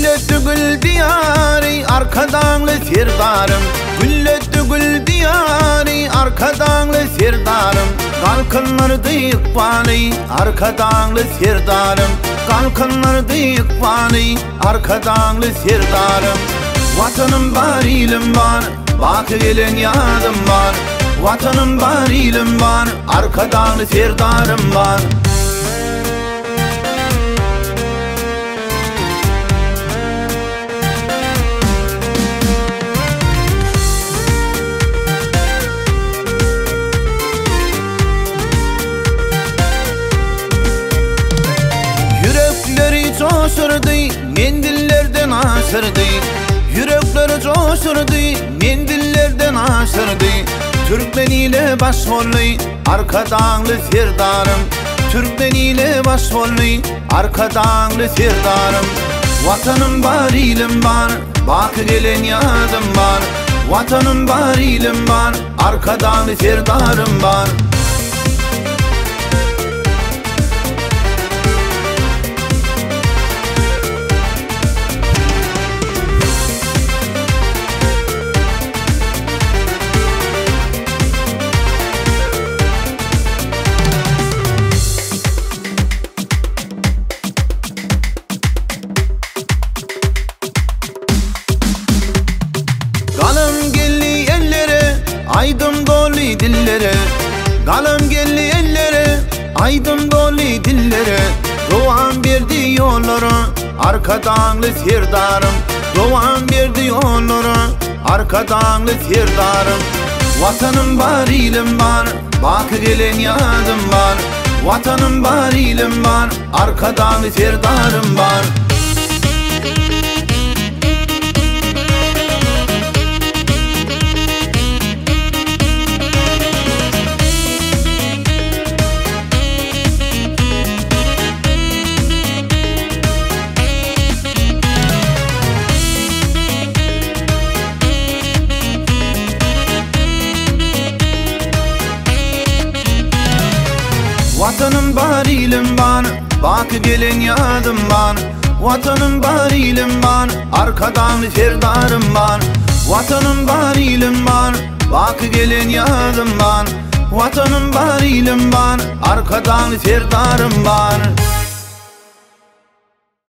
Gülletti gül diyarı arkadanlı serdarım. Gülletti gül diyarı arkadanlı serdarım. Kalkınlardı ikbali arkadanlı serdarım. Kalkınlardı ikbali arkadanlı serdarım. Vatanım var, ilim var, bak gelen yadım var. Vatanım var, ilim var, arkadanlı serdarım var. Yürekleri coşurdu, mendillerden aşırdı. Yürekleri coşurdu, mendillerden aşırdı. Türkmen ile başrolü, arkadanlı serdarım. Türkmen ile başrolü, arkadanlı serdarım. Vatanım var, ilim var, bak gelen yadım var. Vatanım var, ilim var, arkadanlı serdarım var. Galım gelli ellere, aydım dolu dillere. Galım gelli ellere, aydım dolu dillere. Doğan verdi yolları, arkadanlı serdarım. Doğan verdi yolları, arkadanlı serdarım. Vatanım var, ilim var, bak gelen yadım var. Vatanım var, ilim var, arkadanlı serdarım var. Vatanım var, ilim var, bak gelen yadım var. Vatanım var, ilim var, arkadan serdarım var. Vatanım var, ilim var, bak gelen yadım var. Vatanım var, ilim var, arkadan serdarım var.